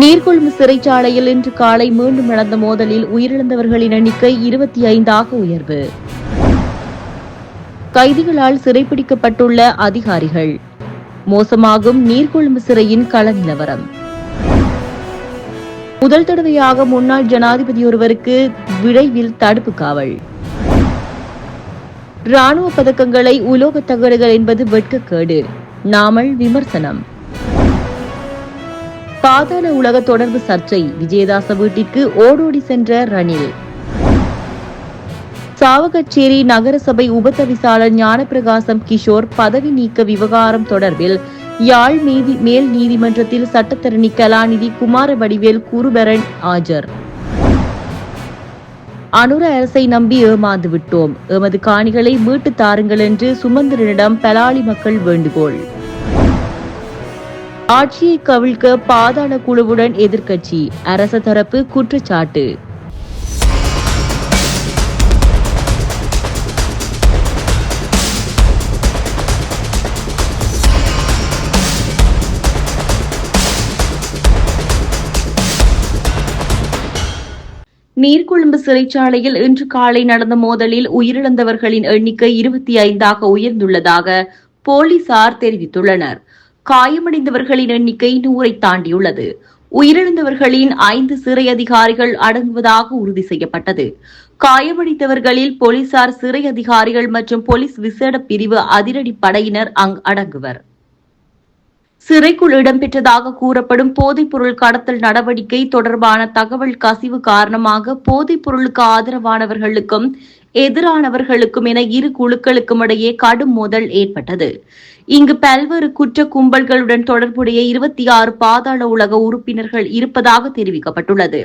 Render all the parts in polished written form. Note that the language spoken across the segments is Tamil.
நீர்கொழும்பு சிறைச்சாலையில் இன்று காலை மீண்டும் நடந்த மோதலில் உயிரிழந்தவர்களின் எண்ணிக்கை 25 உயர்வு. கைதிகளால் சிறைப்பிடிக்கப்பட்டுள்ள அதிகாரிகள். மோசமாகும் நீர்கொழும்பு சிறையின் கள நிலவரம். முதல் தடவையாக முன்னாள் ஜனாதிபதி ஒருவருக்கு விரைவில் தடுப்பு காவல். ராணுவ பதக்கங்களை உலோக தகடுகள் என்பது வெட்கக்கேடு. நாமல் விமர்சனம். பாதாள உலக தொடர்பு சர்ச்சை. விஜயதாச வீட்டிற்கு ஓடோடி சென்ற ரணில். சாவகச்சேரி நகரசபை உபதவிசாளர் ஞானப்பிரகாசம் கிஷோர் பதவி நீக்க விவகாரம் தொடர்பில் யாழ் மேல் நீதிமன்றத்தில் சட்டத்தரணி கலாநிதி குமாரவடிவேல் குருபரன் ஆஜர். அனுர அரசை நம்பி ஏமாந்து விட்டோம், எமது காணிகளை மீட்டு தாருங்கள் என்று சுமந்திரனிடம் பலாலி மக்கள் வேண்டுகோள். ஆட்சியை கவிழ்க்க பாதாள குழுவுடன் எதிர்க்கட்சி. அரச தரப்பு குற்றச்சாட்டு. நீர்கொழும்பு சிறைச்சாலையில் இன்று காலை நடந்த மோதலில் உயிரிழந்தவர்களின் எண்ணிக்கை 25 உயர்ந்துள்ளதாக போலீசார் தெரிவித்துள்ளனர். காயமடைந்தவர்களின் எண்ணிக்கை 100 தாண்டியுள்ளது. உயிரிழந்தவர்களின் 5 சிறை அதிகாரிகள் அடங்குவதாக உறுதி செய்யப்பட்டது. காயமடைந்தவர்களில் போலீசார், சிறை அதிகாரிகள் மற்றும் போலீஸ் விசேட பிரிவு அதிரடிப்படையினர் அடங்குவர். சிறைக்குள் இடம்பெற்றதாக கூறப்படும் போதைப்பொருள் கடத்தல் நடவடிக்கை தொடர்பான தகவல் கசிவு காரணமாக போதைப் பொருளுக்கு ஆதரவானவர்களுக்கும் எதிரானவர்களுக்கும் என இரு குழுக்களுக்கும் இடையே கடும் மோதல் ஏற்பட்டது. இங்கு பல்வேறு குற்ற கும்பல்களுடன் தொடர்புடைய 26 பாதாள உலக உறுப்பினர்கள் இருப்பதாக தெரிவிக்கப்பட்டுள்ளது.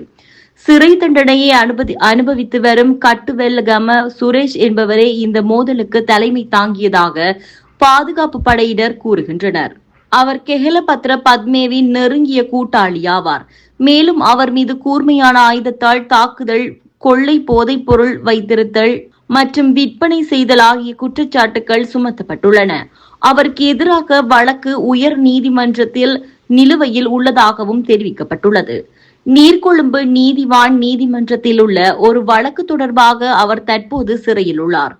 சிறை தண்டனையை அனுபவித்து வரும் கட்டுவெல்லகம சுரேஷ் என்பவரே இந்த மோதலுக்கு தலைமை தாங்கியதாக பாதுகாப்பு படையினர் கூறுகின்றனர். அவர் கெஹலபத்ர பத்மேவின் நெருங்கிய கூட்டாளி ஆவார். மேலும் அவர் மீது கூர்மையான ஆயுதத்தால் தாக்குதல், கொள்ளை, போதைப் பொருள் வைத்திருத்தல் மற்றும் விற்பனை செய்தல் ஆகிய குற்றச்சாட்டுகள் சுமத்தப்பட்டுள்ளன. அவருக்கு எதிராக வழக்கு உயர் நீதிமன்றத்தில் நிலுவையில் உள்ளதாகவும் தெரிவிக்கப்பட்டுள்ளது. நீர்கொழும்பு நீதிவான் நீதிமன்றத்தில் உள்ள ஒரு வழக்கு தொடர்பாக அவர் தற்போது சிறையில் உள்ளார்.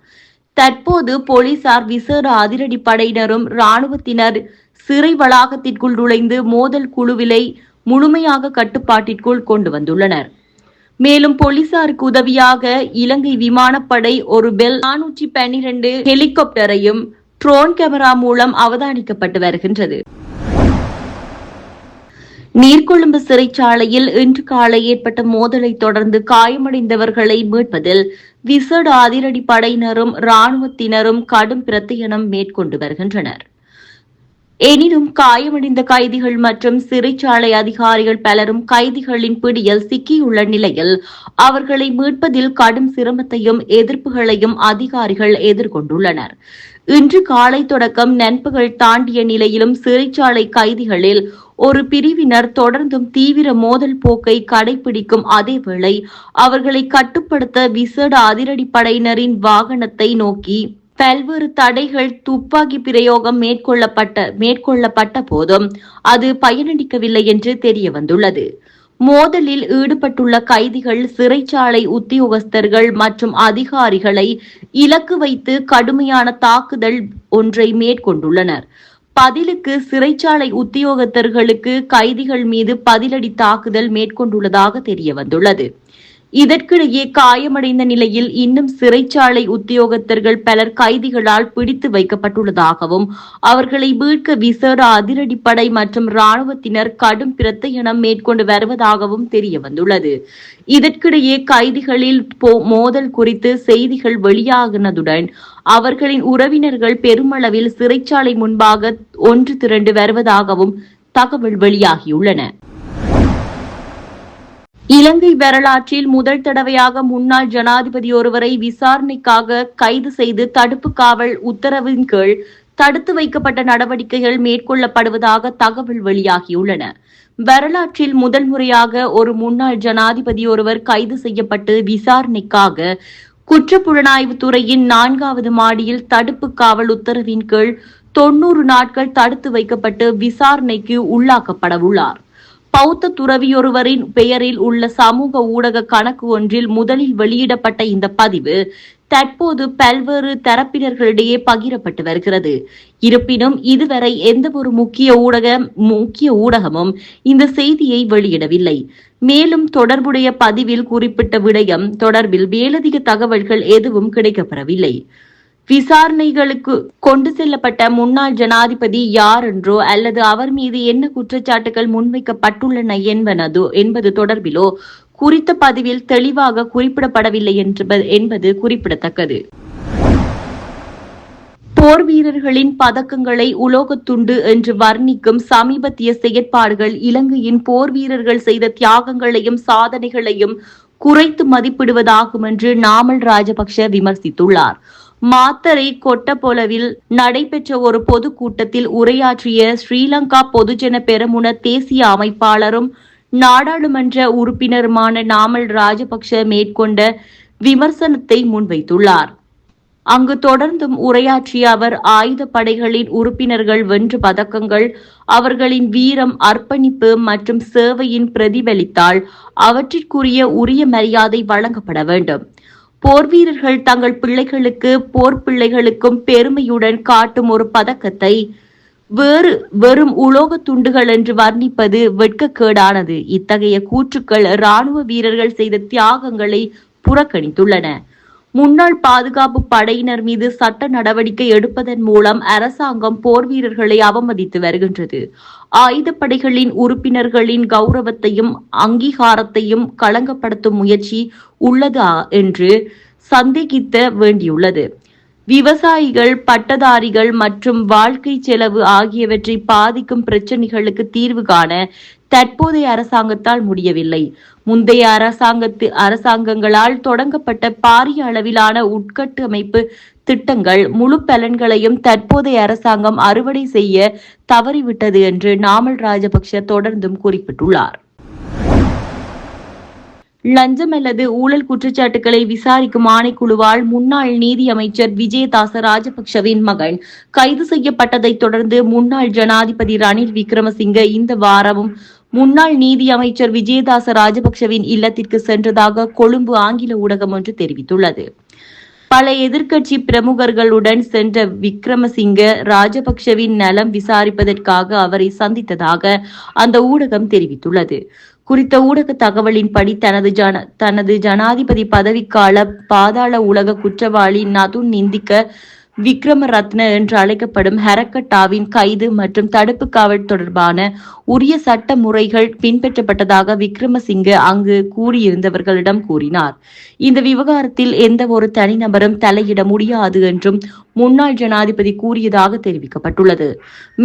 தற்போது போலீசார், விசேட அதிரடிப்படையினரும் ராணுவத்தினர் சிறை வளாகத்திற்குள் நுழைந்து மோதல் குழுவிலை முழுமையாக கட்டுப்பாட்டிற்குள் கொண்டு வந்துள்ளனர். மேலும் போலீசாருக்கு உதவியாக இலங்கை விமானப்படை ஒரு பெல் 412 ஹெலிகாப்டரையும் ட்ரோன் கேமரா மூலம் அவதானிக்கப்பட்டு வருகின்றது. நீர்கொழும்பு சிறைச்சாலையில் இன்று காலை ஏற்பட்ட மோதலை தொடர்ந்து காயமடைந்தவர்களை மீட்பதில் விசேட அதிரடி படையினரும் ராணுவத்தினரும் கடும் பிரயத்தனம் மேற்கொண்டு வருகின்றனர். எனினும் காயமடைந்த கைதிகள் மற்றும் சிறைச்சாலை அதிகாரிகள் பலரும் கைதிகளின் பிடியில் சிக்கியுள்ள நிலையில் அவர்களை மீட்பதில் கடும் சிரமத்தையும் எதிர்ப்புகளையும் அதிகாரிகள் எதிர்கொண்டுள்ளனர். இன்று காலை தொடக்கம் நண்பகல் தாண்டிய நிலையிலும் சிறைச்சாலை கைதிகளில் ஒரு பிரிவினர் தொடர்ந்தும் தீவிர மோதல் போக்கை கடைபிடிக்கும் அதேவேளை அவர்களை கட்டுப்படுத்த விசேட அதிரடிப்படையினரின் வாகனத்தை நோக்கி பல்வேறு தடைகள், துப்பாக்கி பிரயோகம் மேற்கொள்ளப்பட்ட போதும் அது பயனளிக்கவில்லை என்று தெரிய வந்துள்ளது. மோதலில் ஈடுபட்டுள்ள கைதிகள் சிறைச்சாலை உத்தியோகஸ்தர்கள் மற்றும் அதிகாரிகளை இலக்கு வைத்து கடுமையான தாக்குதல் ஒன்றை மேற்கொண்டுள்ளனர். பதிலுக்கு சிறைச்சாலை உத்தியோகத்தர்களுக்கு கைதிகள் மீது பதிலடி தாக்குதல் மேற்கொண்டுள்ளதாக தெரிய வந்துள்ளது. இதற்கிடையே காயமடைந்த நிலையில் இன்னும் சிறைச்சாலை உத்தியோகத்தர்கள் பலர் கைதிகளால் பிடித்து வைக்கப்பட்டுள்ளதாகவும் அவர்களை மீட்க விசேட அதிரடிப்படை மற்றும் ராணுவத்தினர் கடும் பிரயத்தனம் மேற்கொண்டு வருவதாகவும் தெரிய வந்துள்ளது. இதற்கிடையே கைதிகளில் மோதல் குறித்து செய்திகள் வெளியாகினதுடன் அவர்களின் உறவினர்கள் பெருமளவில் சிறைச்சாலை முன்பாக ஒன்று திரண்டு வருவதாகவும் தகவல் வெளியாகியுள்ளன. இலங்கை வரலாற்றில் முதல் தடவையாக முன்னாள் ஜனாதிபதி ஒருவரை விசாரணைக்காக கைது செய்து தடுப்பு காவல் உத்தரவின் கீழ் தடுத்து வைக்கப்பட்ட நடவடிக்கைகள் மேற்கொள்ளப்படுவதாக தகவல் வெளியாகியுள்ளன. வரலாற்றில் முதல் முறையாக ஒரு முன்னாள் ஜனாதிபதி ஒருவர் கைது செய்யப்பட்டு விசாரணைக்காக குற்றப்புலனாய்வு துறையின் 4வது மாடியில் தடுப்பு காவல் உத்தரவின் கீழ் 90 நாட்கள் தடுத்து வைக்கப்பட்டு விசாரணைக்கு உள்ளாக்கப்படவுள்ளார். பௌத்த துறவியொருவரின் பெயரில் உள்ள சமூக ஊடக கணக்கு ஒன்றில் முதலில் வெளியிடப்பட்ட இந்த பதிவு தற்போது பல்வேறு தரப்பினர்களிடையே பகிரப்பட்டு வருகிறது. இருப்பினும் இதுவரை எந்த ஒரு முக்கிய ஊடகமும் இந்த செய்தியை வெளியிடவில்லை. மேலும் தொடர்புடைய பதிவில் குறிப்பிட்ட விடயம் தொடர்பில் மேலதிக தகவல்கள் எதுவும் கிடைக்கப்பெறவில்லை. விசாரணைகளுக்கு கொண்டு செல்லப்பட்ட முன்னாள் ஜனாதிபதி யார் என்றோ அல்லது அவர் மீது என்ன குற்றச்சாட்டுகள் முன்வைக்கப்பட்டுள்ளன என்பது தொடர்பிலோ குறித்த பதிவில் தெளிவாக குறிப்பிடப்படவில்லை என்பது குறிப்பிடத்தக்கது. போர் வீரர்களின் பதக்கங்களை உலோகத்துண்டு என்று வர்ணிக்கும் சமீபத்திய செயற்பாடுகள் இலங்கையின் போர் வீரர்கள் செய்த தியாகங்களையும் சாதனைகளையும் குறைத்து மதிப்பிடுவதாகும் என்று நாமல் ராஜபக்ஷ விமர்சித்துள்ளார். மாத்தரை கொட்டபொலவில் நடைபெற்ற ஒரு பொதுக்கூட்டத்தில் உரையாற்றிய ஸ்ரீலங்கா பொதுஜன பெரமுன தேசிய அமைப்பாளரும் நாடாளுமன்ற உறுப்பினருமான நாமல் ராஜபக்ஷ மேற்கொண்ட விமர்சனத்தை முன்வைத்துள்ளார். அங்கு தொடர்ந்தும் உரையாற்றிய அவர் ஆயுத படைகளின் உறுப்பினர்கள் வென்ற பதக்கங்கள் அவர்களின் வீரம், அர்ப்பணிப்பு மற்றும் சேவையின் பிரதிபலித்தால் அவற்றிற்குரிய உரிய மரியாதை வழங்கப்பட வேண்டும். போர் வீரர்கள் தங்கள் பிள்ளைகளுக்கு போர் பிள்ளைகளுக்கும் பெருமையுடன் காட்டும் ஒரு பதக்கத்தை வெறும் உலோக துண்டுகள் என்று வர்ணிப்பது வெட்கக்கேடானது. இத்தகைய கூற்றுக்கள் இராணுவ வீரர்கள் செய்த தியாகங்களை புறக்கணித்துள்ளன. முன்னாள் பாதுகாப்பு படையினர் மீது சட்ட நடவடிக்கை எடுப்பதன் மூலம் அரசாங்கம் போர் வீரர்களை அவமதித்து வருகின்றது. ஆயுதப்படைகளின் உறுப்பினர்களின் கௌரவத்தையும் அங்கீகாரத்தையும் களங்கப்படுத்தும் முயற்சி உள்ளதா என்று சந்தேகிக்க வேண்டியுள்ளது. விவசாயிகள், பட்டதாரிகள் மற்றும் வாழ்க்கை செலவு ஆகியவற்றை பாதிக்கும் பிரச்சினைகளுக்கு தீர்வு காண தற்போதைய அரசாங்கத்தால் முடியவில்லை. முந்தைய அரசாங்கங்களால் தொடங்கப்பட்ட பாரிய அளவிலான உட்கட்டமைப்பு திட்டங்கள் முழு பலன்களையும் தற்போதைய அரசாங்கம் அறுவடை செய்ய தவறிவிட்டது என்று நாமல் ராஜபக்ஷ தொடர்ந்தும் குறிப்பிட்டுள்ளார். லஞ்சம் அல்லது ஊழல் குற்றச்சாட்டுகளை விசாரிக்கும் ஆணைக்குழுவால் முன்னாள் நீதி அமைச்சர் விஜயதாச ராஜபக்ஷவின் மகன் கைது செய்யப்பட்டதை தொடர்ந்து முன்னாள் ஜனாதிபதி ரணில் விக்ரமசிங்க இந்த வாரமும் முன்னாள் நீதி அமைச்சர் விஜயதாச ராஜபக்ஷவின் இல்லத்திற்கு சென்றதாக கொழும்பு ஆங்கில ஊடகம் ஒன்று தெரிவித்துள்ளது. பல எதிர்க்கட்சி பிரமுகர்களுடன் சென்ற விக்ரமசிங்க ராஜபக்ஷவின் நலம் விசாரிப்பதற்காக அவரை சந்தித்ததாக அந்த ஊடகம் தெரிவித்துள்ளது. குறித்த ஊடக தகவலின்படி தனது ஜனாதிபதி பதவிக்கால பாதாள உலக குற்றவாளி நதுன் நிந்திக்க விக்ரமரத்ன என்று அழைக்கப்படும் ஹரக்கட்டாவின் கைது மற்றும் தடுப்பு காவல் தொடர்பான உரிய சட்ட முறைகள் பின்பற்றப்பட்டதாக விக்ரமசிங்க அங்கு கூறியிருந்தவர்களிடம் கூறினார். இந்த விவகாரத்தில் எந்த ஒரு தனிநபரும் தலையிட முடியாது என்றும் முன்னாள் ஜனாதிபதி கூறியதாக தெரிவிக்கப்பட்டுள்ளது.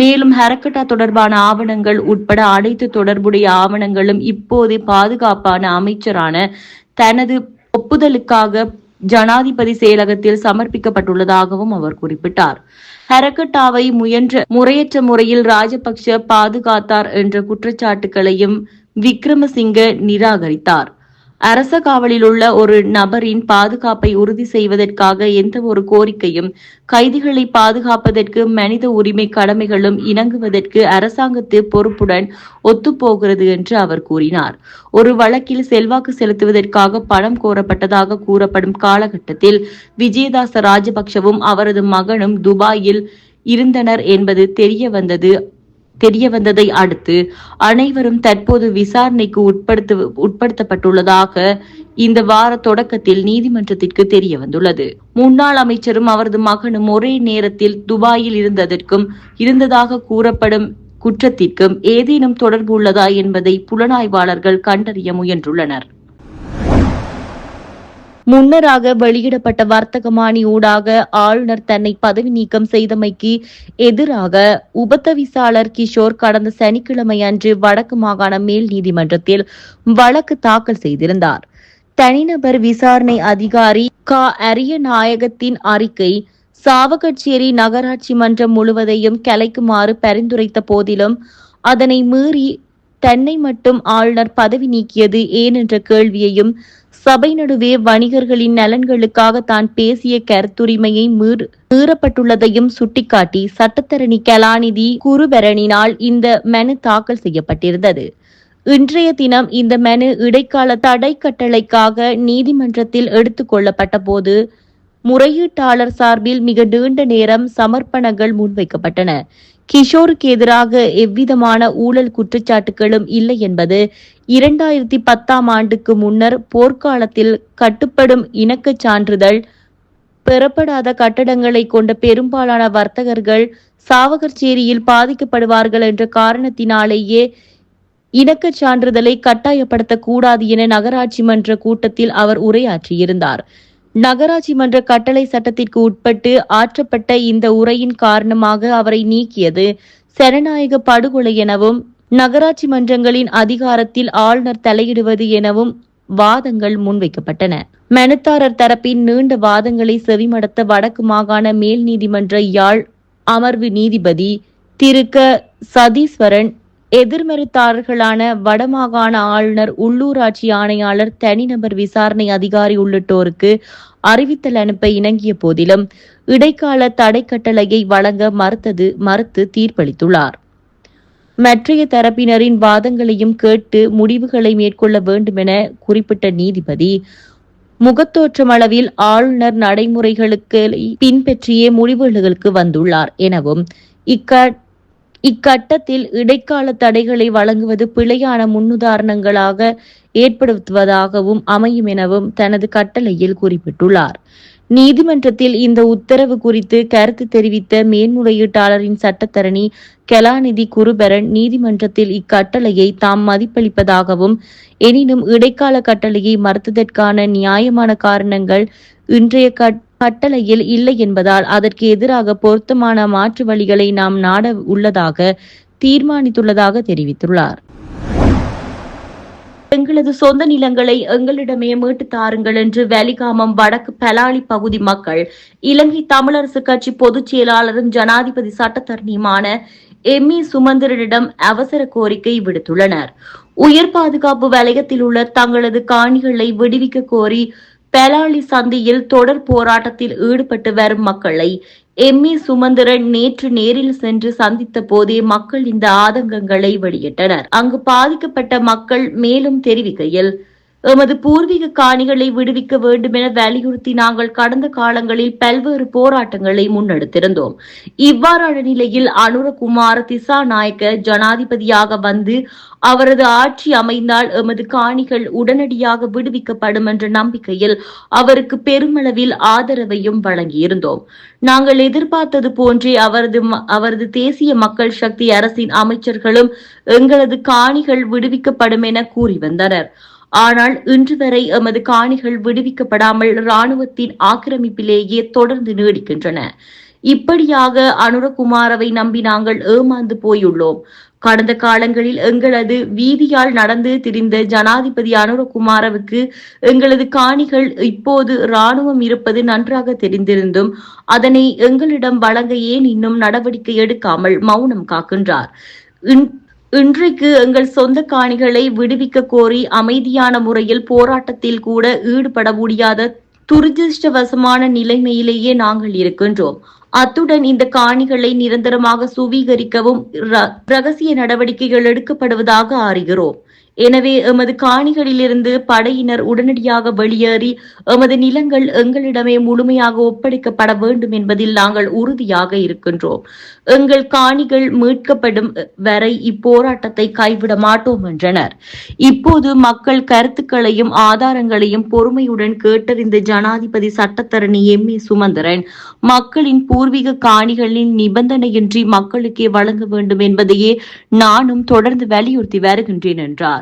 மேலும் ஹரக்கட்டா தொடர்பான ஆவணங்கள் உட்பட அனைத்து தொடர்புடைய ஆவணங்களும் இப்போது பாதுகாப்பான அமைச்சரான தனது ஒப்புதலுக்காக ஜனாதிபதி செயலகத்தில் சமர்ப்பிக்கப்பட்டுள்ளதாகவும் அவர் குறிப்பிட்டார். ஹரக்கட்டாவை முறையற்ற முறையில் ராஜபக்ஷ பாதுகாத்தார் என்ற குற்றச்சாட்டுகளையும் விக்ரமசிங்க நிராகரித்தார். அரச காவலில் உள்ள ஒரு நபரின் பாதுகாப்பை உறுதி செய்வதற்காக எந்த ஒரு கோரிக்கையும் கைதிகளை பாதுகாப்பதற்கு மனித உரிமை கடமைகளும் இணங்குவதற்கு அரசாங்கத்து பொறுப்புடன் ஒத்துப்போகிறது என்று அவர் கூறினார். ஒரு வழக்கில் செல்வாக்கு செலுத்துவதற்காக பணம் கோரப்பட்டதாக கூறப்படும் காலகட்டத்தில் விஜயதாச ராஜபக்ஷவும் அவரது மகனும் துபாயில் இருந்தனர் என்பது தெரியவந்ததை அடுத்து அனைவரும் தற்போது விசாரணைக்கு உட்படுத்தப்பட்டுள்ளதாக இந்த வார தொடக்கத்தில் நீதிமன்றத்திற்கு தெரிய வந்துள்ளது. முன்னாள் அமைச்சரும் அவரது மகனும் ஒரே நேரத்தில் துபாயில் இருந்ததாக கூறப்படும் குற்றத்திற்கும் ஏதேனும் தொடர்பு உள்ளதா என்பதை புலனாய்வாளர்கள் கண்டறிய முயன்றுள்ளனர். முன்னராக வெளியிடப்பட்ட வர்த்தகமானி ஊடாக ஆளுநர் தன்னை பதவி நீக்கம் செய்தமைக்கு எதிராக உபதவிசாளர் கிஷோர் கடந்த சனிக்கிழமை அன்று வடக்கு மாகாண மேல் நீதிமன்றத்தில் வழக்கு தாக்கல் செய்திருந்தார். தனிநபர் விசாரணை அதிகாரி அரியநாயகத்தின் அறிக்கை சாவகச்சேரி நகராட்சி மன்றம் முழுவதையும் கலைக்குமாறு பரிந்துரைத்த போதிலும் அதனை மீறி தன்னை மட்டும் ஆளுநர் பதவி நீக்கியது ஏன் என்ற கேள்வியையும் சபை நடுவே வணிகர்களின் நலன்களுக்காக தான் பேசிய கருத்துரிமையை மீறப்பட்டுள்ளதையும் சுட்டிக்காட்டி சட்டத்தரணி கலாநிதி குருபரனினால் இந்த மனு தாக்கல் செய்யப்பட்டிருந்தது. இன்றைய தினம் இந்த மனு இடைக்கால தடை கட்டளைக்காக நீதிமன்றத்தில் எடுத்துக் கொள்ளப்பட்ட போது முறையீட்டாளர் சார்பில் மிக நீண்ட நேரம் சமர்ப்பணங்கள் முன்வைக்கப்பட்டன. கிஷோருக்கு எதிராக எவ்விதமான ஊழல் குற்றச்சாட்டுகளும் இல்லை என்பது 2010 ஆண்டுக்கு முன்னர் போர்க்காலத்தில் கட்டுப்படும் இணக்கச் சான்றிதழ் பெறப்படாத கட்டடங்களை கொண்ட பெரும்பாலான வர்த்தகர்கள் சாவகச்சேரியில் பாதிக்கப்படுவார்கள் என்ற காரணத்தினாலேயே இணக்கச் சான்றிதழை கட்டாயப்படுத்தக்கூடாது என நகராட்சி மன்ற கூட்டத்தில் அவர் உரையாற்றியிருந்தார். நகராட்சி மன்ற கட்டளை சட்டத்திற்கு உட்பட்டு ஆற்றப்பட்ட இந்த உரையின் காரணமாக அவரை நீக்கியது ஜனநாயக படுகொலை எனவும் நகராட்சி மன்றங்களின் அதிகாரத்தில் ஆளுநர் தலையிடுவது எனவும் வாதங்கள் முன்வைக்கப்பட்டன. மனுதாரர் தரப்பின் நீண்ட வாதங்களை செவிமடுத்த வடக்கு மாகாண மேல் நீதிமன்ற யாழ் அமர்வு நீதிபதி திரு க சதீஸ்வரன், எதிர்மறுத்தாளர்களான வடமாகாண ஆளுநர், உள்ளூராட்சி ஆணையாளர், தனிநபர் விசாரணை அதிகாரி உள்ளிட்டோருக்கு அறிவித்தல் அனுப்ப இணங்கிய போதிலும் இடைக்கால தடை கட்டளையை வழங்க மறுத்து தீர்ப்பளித்துள்ளார். மற்றைய தரப்பினரின் வாதங்களையும் கேட்டு முடிவுகளை மேற்கொள்ள வேண்டும் என குறிப்பிட்ட நீதிபதி, முகத்தோற்றமளவில் ஆளுநர் நடைமுறைகளுக்கு பின்பற்றியே முடிவுகளுக்கு வந்துள்ளார் எனவும் இக்கட்டத்தில் இடைக்கால தடைகளை வழங்குவது பிழையான முன்னுதாரணங்களாக ஏற்படுத்துவதாகவும் அமையும் எனவும் தனது கட்டளையில் குறிப்பிட்டுள்ளார். நீதிமன்றத்தில் இந்த உத்தரவு குறித்து கருத்து தெரிவித்த மேன்முறையீட்டாளரின் சட்டத்தரணி கலாநிதி குருபரன், நீதிமன்றத்தில் இக்கட்டளையை தாம் மதிப்பளிப்பதாகவும், எனினும் இடைக்கால கட்டளையை மறுத்ததற்கான நியாயமான காரணங்கள் இன்றைய கட்டளையில் இல்லை என்பதால் அதற்கு எதிராக பொருத்தமான மாற்று வழிகளை நாம் நாட உள்ளதாக தீர்மானித்துள்ளதாக தெரிவித்துள்ளார். எங்களது சொந்த நிலங்களை எங்களிடமே மீட்டு தாருங்கள் என்று வெலிகாமம் வடக்கு பலாலி பகுதி மக்கள் இலங்கை தமிழரசு கட்சி பொதுச் செயலாளரும் ஜனாதிபதி சட்டத்தரணியுமான எம்.ஏ. சுமந்திரனிடம் அவசர கோரிக்கை விடுத்துள்ளனர். உயர் பாதுகாப்பு வலயத்தில் உள்ள தங்களது காணிகளை விடுவிக்க கோரி பலாலி சந்தியில் தொடர் போராட்டத்தில் ஈடுபட்டு வரும் மக்களை எம்.ஏ. சுமந்திரன் நேற்று நேரில் சென்று சந்தித்த போதே மக்கள் இந்த ஆதங்கங்களை வெளியிட்டனர். அங்கு பாதிக்கப்பட்ட மக்கள் மேலும் தெரிவிக்கையில், எமது பூர்வீக காணிகளை விடுவிக்க வேண்டும் என வலியுறுத்தி நாங்கள் கடந்த காலங்களில் பல்வேறு போராட்டங்களை முன்னெடுத்திருந்தோம். இவ்வாறான நிலையில் அனுரகுமார திசாநாயக்க ஜனாதிபதியாக வந்து அவரது ஆட்சி அமைந்தால் எமது காணிகள் உடனடியாக விடுவிக்கப்படும் என்ற நம்பிக்கையில் அவருக்கு பெருமளவில் ஆதரவையும் வழங்கியிருந்தோம். நாங்கள் எதிர்பார்த்தது போன்றே அவரது தேசிய மக்கள் சக்தி அரசின் அமைச்சர்களும் எங்களது காணிகள் விடுவிக்கப்படும் என கூறி வந்தனர். ஆனால் இன்று வரை எமது காணிகள் விடுவிக்கப்படாமல் இராணுவத்தின் ஆக்கிரமிப்பிலேயே தொடர்ந்து நீடிக்கின்றன. இப்படியாக அனுரகுமாரவை நம்பி நாங்கள் ஏமாந்து போயுள்ளோம். கடந்த காலங்களில் எங்களது வீதியால் நடந்து திரிந்த ஜனாதிபதி அனுரகுமாரவுக்கு எங்களது காணிகள் இப்போது இராணுவம் இருப்பது நன்றாக தெரிந்திருந்தும் அதனை எங்களிடம் வழங்க ஏன் இன்னும் நடவடிக்கை எடுக்காமல் மௌனம் காக்கின்றார்? இன்றைக்கு எங்கள் சொந்த காணிகளை விடுவிக்க கோரி அமைதியான முறையில் போராட்டத்தில் கூட ஈடுபட முடியாத துரதிருஷ்டவசமான நிலைமையிலேயே நாங்கள் இருக்கின்றோம். அத்துடன் இந்த காணிகளை நிரந்தரமாக சுவீகரிக்கவும் ரகசிய நடவடிக்கைகள் எடுக்கப்படுவதாக அறிகிறோம். எனவே எமது காணிகளிலிருந்து படையினர் உடனடியாக வெளியேறி எமது நிலங்கள் எங்களிடமே முழுமையாக ஒப்படைக்கப்பட வேண்டும் என்பதில் நாங்கள் உறுதியாக இருக்கின்றோம். எங்கள் காணிகள் மீட்கப்படும் வரை இப்போராட்டத்தை கைவிட மாட்டோம் என்றனர். இப்போது மக்கள் கருத்துக்களையும் ஆதாரங்களையும் பொறுமையுடன் கேட்டறிந்த ஜனாதிபதி சட்டத்தரணி எம்.ஏ. சுமந்திரன், மக்களின் பூர்வீக காணிகளின் நிபந்தனையின்றி மக்களுக்கே வழங்க வேண்டும் என்பதையே நானும் தொடர்ந்து வலியுறுத்தி வருகின்றேன் என்றார்.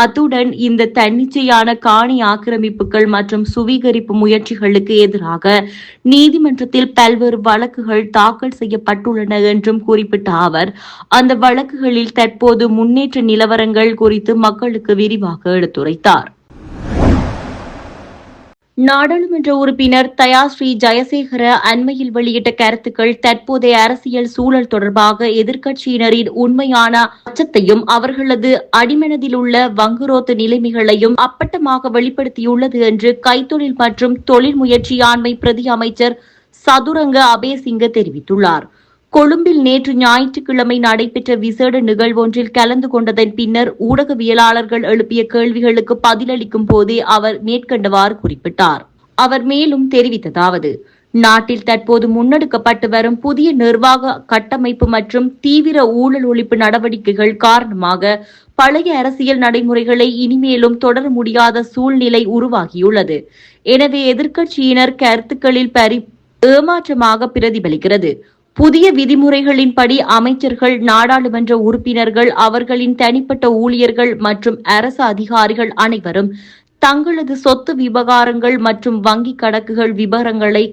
அத்துடன் இந்த தன்னிச்சையான காணி ஆக்கிரமிப்புகள் மற்றும் சுவீகரிப்பு முயற்சிகளுக்கு எதிராக நீதிமன்றத்தில் பல்வேறு வழக்குகள் தாக்கல் செய்யப்பட்டுள்ளன என்றும் குறிப்பிட்ட அவர், அந்த வழக்குகளில் தற்போது முன்னேற்ற நிலவரங்கள் குறித்து மக்களுக்கு விரிவாக எடுத்துரைத்தார். நாடாளுமன்ற உறுப்பினர் தயாஸ்ரீ ஜெயசேகர அண்மையில் வெளியிட்ட கருத்துக்கள் தற்போதைய அரசியல் சூழல் தொடர்பாக எதிர்க்கட்சியினரின் உண்மையான அச்சத்தையும் அவர்களது அடிமனதில் உள்ள வங்குரோத்து நிலைமைகளையும் அப்பட்டமாக வெளிப்படுத்தியுள்ளது என்று கைத்தொழில் மற்றும் தொழில் முயற்சியாண்மை பிரதி அமைச்சர் சதுரங்க அபேசிங்க தெரிவித்துள்ளார். கொழும்பில் நேற்று ஞாயிற்றுக்கிழமை நடைபெற்ற விசேட நிகழ்வொன்றில் கலந்து கொண்டதன் பின்னர் ஊடகவியலாளர்கள் எழுப்பிய கேள்விகளுக்கு பதிலளிக்கும் போதே அவர் மேற்கண்டவாறு குறிப்பிட்டார். அவர் மேலும் தெரிவித்ததாவது: நாட்டில் தற்போது முன்னெடுக்கப்பட்டு வரும் புதிய நிர்வாக கட்டமைப்பு மற்றும் தீவிர ஊழல் ஒழிப்பு நடவடிக்கைகள் காரணமாக பழைய அரசியல் நடைமுறைகளை இனிமேலும் தொடர முடியாத சூழ்நிலை உருவாகியுள்ளது. எனவே எதிர்க்கட்சியினர் கருத்துக்களில் ஏமாற்றமாக பிரதிபலிக்கிறது. புதிய விதிமுறைகளின்படி அமைச்சர்கள், நாடாளுமன்ற உறுப்பினர்கள், அவர்களின் தனிப்பட்ட ஊழியர்கள் மற்றும் அரசு அதிகாரிகள் அனைவரும் தங்களது சொத்து விவகாரங்கள் மற்றும் வங்கி கணக்குகள் விவரங்களை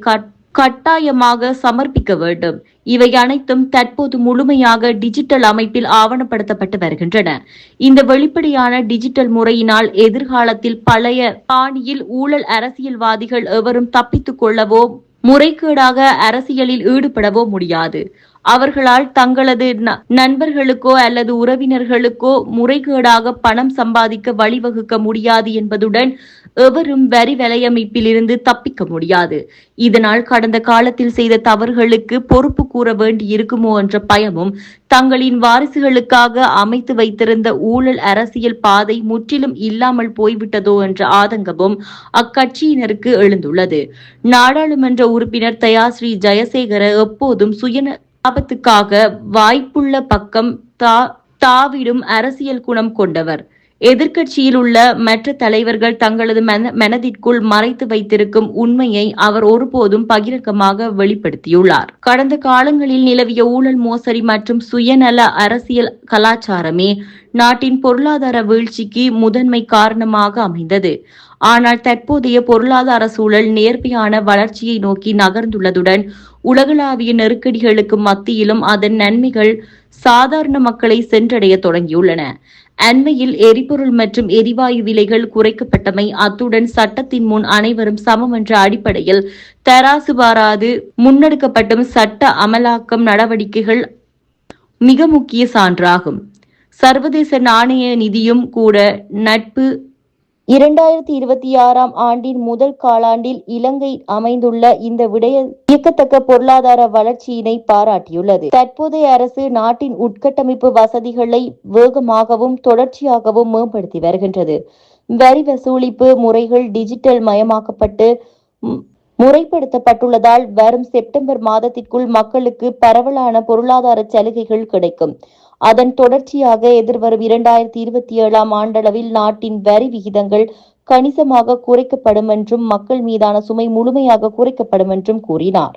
கட்டாயமாக சமர்ப்பிக்க வேண்டும். இவை அனைத்தும் தற்போது முழுமையாக டிஜிட்டல் அமைப்பில் ஆவணப்படுத்தப்பட்டு வருகின்றன. இந்த வெளிப்படையான டிஜிட்டல் முறையினால் எதிர்காலத்தில் பழைய பாணியில் ஊழல் அரசியல்வாதிகள் எவரும் தப்பித்துக் கொள்ளவோ முறைகேடாக அரசியலில் ஈடுபடவோ முடியாது. அவர்களால் தங்களது நண்பர்களுக்கோ அல்லது உறவினர்களுக்கோ முறைகேடாக பணம் சம்பாதிக்க வழிவகுக்க முடியாது என்பதுடன் எவரும் வரி வலையமைப்பிலிருந்து தப்பிக்க முடியாது. இதனால் கடந்த காலத்தில் செய்த தவறுகளுக்கு பொறுப்பு கூற வேண்டி இருக்குமோ என்ற பயமும், தங்களின் வாரிசுகளுக்காக அமைத்து வைத்திருந்த ஊழல் அரசியல் பாதை முற்றிலும் இல்லாமல் போய்விட்டதோ என்ற ஆதங்கமும் அக்கட்சியினருக்கு எழுந்துள்ளது. நாடாளுமன்ற உறுப்பினர் தயாஸ்ரீ ஜெயசேகர எப்போதும் லாபத்துக்காக வாய்ப்புள்ள பக்கம் தாவிடும் அரசியல் குணம் கொண்டவர். எதிர்க்கட்சியில் உள்ள மற்ற தலைவர்கள் தங்களது மனதிற்குள் மறைத்து வைத்திருக்கும் உண்மையை அவர் ஒருபோதும் பகிரங்கமாக வெளிப்படுத்தியுள்ளார். கடந்த காலங்களில் நிலவிய ஊழல், மோசடி மற்றும் சுயநல அரசியல் கலாச்சாரமே நாட்டின் பொருளாதார வீழ்ச்சிக்கு முதன்மை காரணமாக அமைந்தது. ஆனால் தற்போதைய பொருளாதார சூழல் நேர்மையான வளர்ச்சியை நோக்கி நகர்ந்துள்ளதுடன் உலகளாவிய நெருக்கடிகளுக்கு மத்தியிலும் அதன் நன்மைகள் சாதாரண மக்களை சென்றடைய தொடங்கியுள்ளன. அண்மையில் எரிபொருள் மற்றும் எரிவாயு விலைகள் குறைக்கப்பட்டமை, அத்துடன் சட்டத்தின் முன் அனைவரும் சமம் என்ற அடிப்படையில் தராசு பாராது முன்னெடுக்கப்படும் சட்ட அமலாக்கம் நடவடிக்கைகள் மிக முக்கிய சான்றாகும். சர்வதேச நாணய நிதியும் கூட நட்பு 2026 ஆண்டின் முதல் காலாண்டில் இலங்கை அமைந்துள்ள இந்த வியக்கத்தக்க பொருளாதார வளர்ச்சியினை பாராட்டியுள்ளது. தற்போதைய அரசு நாட்டின் உட்கட்டமைப்பு வசதிகளை வேகமாகவும் தொடர்ச்சியாகவும் மேம்படுத்தி வருகின்றது. வரி வசூலிப்பு முறைகள் டிஜிட்டல் மயமாக்கப்பட்டு முறைப்படுத்தப்பட்டுள்ளதால் வரும் செப்டம்பர் மாதத்திற்குள் மக்களுக்கு பரவலான பொருளாதார சலுகைகள் கிடைக்கும். அதன் தொடர்ச்சியாக எதிர்வரும் 2027 ஆண்டளவில் நாட்டின் வரி விகிதங்கள் கணிசமாக குறைக்கப்படும் என்றும் மக்கள் மீதான சுமை முழுமையாக குறைக்கப்படும் என்றும் கூறினார்.